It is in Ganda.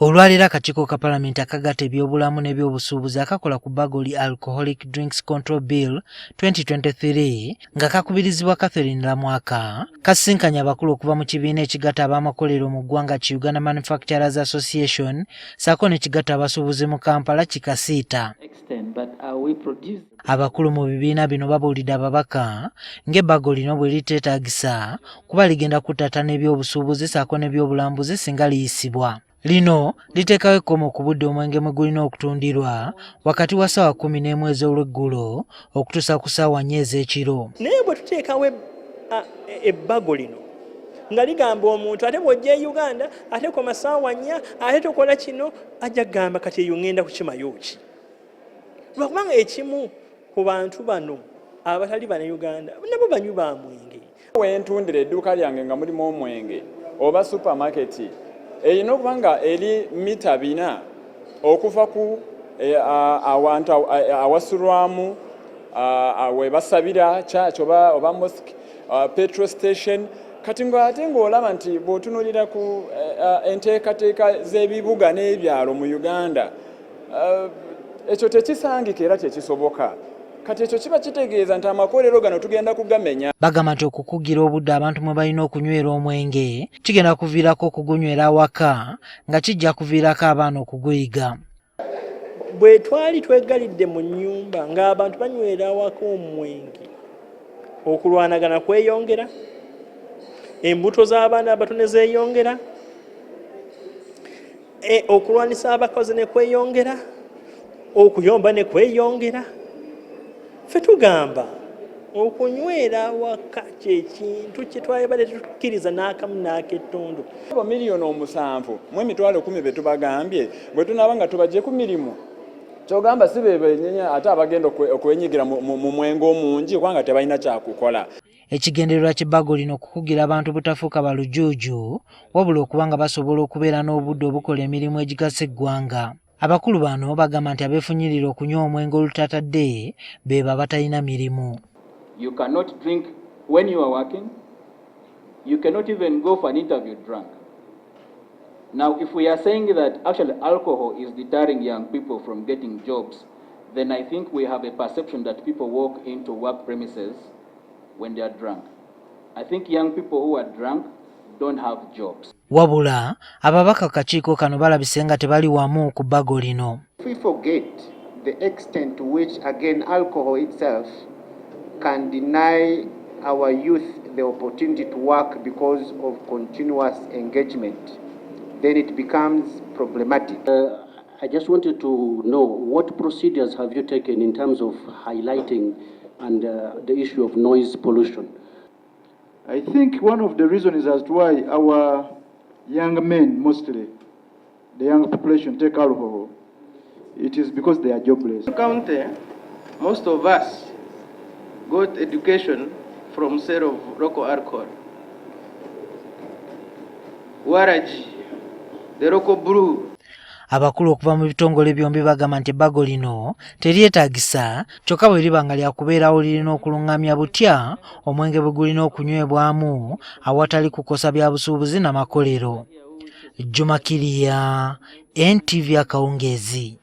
Olwaleero akakiiko ka Paalamenti akagatta ebyobulamu n'ebyobusuubuzi akakola ku bbago li Alcoholic Drinks Control Bill 2023 nga kakubirizibwa Catherine Lamwaka kasisinkanye abakulu okuva mu kibiina ekigatta ab'amakolero mu ggwanga ki Uganda Manufacturers Association saako n'ekigatta abasuubuzi mu Kampala ki KACITA. Abakulu mu bibiina bino babuulidde ababaka ng'ebbago lino bwe liteetaagisa kuba ligenda kuttattana ebyobusuubuzi saako n'ebyobulambuzi singa liyisibwa. Lino liteekawo ekkomo ku budde omwenge mwe gulina okutundirwa wakati wa ssaawa 11 ez'olweggulo okutuusa ku ssaawa 4 ez'ekiro. Naye bwe tuteekawo ebbago lino nga ligamba omuntu ate bw'ojja e Uganda ate koma ssaawa 4 ate tokola kino ajja kugamba kati eyo ngenda kukimayo ki. Lwakubanga ekimu ku bantu bano abatali Bannayuganda nabo banywi ba mwenge. Wentundira edduuka lyange nga mulimu omwenge oba supermarket erina okuba nga eri mita 4 okuva ku awantu awasulwamu we basabira church oba mosque petrol station kati ng'ate ng'olaba nti bw'otunuulira ku enteekateeka z'ebibuga n'ebyalo mu Uganda ekyo tekisangika era tekisoboka. Kati ekyo kiba kitegeeza nti amakolero gano tugenda kugamenya. Bagamba nti okukugira obudde abantu mwe balina okunyweera omwenge kigenda kuviirako okugunywera awaka nga kijja kuviirako abaana okuguyiga. Bwe twali twegalidde mu nnyumba ng'abantu banywera awaka omwenge okulwanagana kweyongera, embuto z'abaana abato ne zeeyongera, okulwanisa abakozi ne kweyongera, okuyomba ne kweyongera. Ffe tugamba okunywera awaka ky'ekintu kye twalibadde tukkiriza n'akamu n'ak'ettondo. Miliyoni 7 mu emitwalo 10 be tubagambye bwe tunaaba nga tubajje ku mirimu kyogamba si be bennyenya ate abagenda okwenyigira mu mwenge omungi kubanga tebalina kyakukola. Ekigendererwa ky'ebbago lino okukugira abantu butafuuka balujuuju wabula okuba nga basobola okubeera n'obudde obukola emirimu egigasa eggwanga. Abakulu bano bagamba nti abeefunyirira okunywa omwenge olutatadde beba batalina mirimu. You cannot drink when you are working. You cannot even go for an interview drunk. Now, if we are saying that actually alcohol is deterring young people from getting jobs, then I think we have a perception that people walk into work premises when they are drunk. I think young people who are drunk don't have jobs. Wabula ababaka kakiiko kano balabise nga tebali wamu ku bbago lino. If we forget the extent to which again alcohol itself can deny our youth the opportunity to work because of continuous engagement, then it becomes problematic. I just wanted to know what procedures have you taken in terms of highlighting and the issue of noise pollution? I think one of the reasons is as to why our young men, mostly the young population, take alcohol. It is because they are jobless. County, most of us got education from sale of local alcohol. Waraji, the local brew. Abakulu okuva mu bitongole byombi bagamba nti ebbago lino teryetaagisa kyokka bwe liba nga lyakubeerawo lirina okulungamya butya omwenge bwe gulina okunywebwamu awatali kukosa bya busuubuzi n'amakolero. Jumakiriya, NTV Akawungeezi.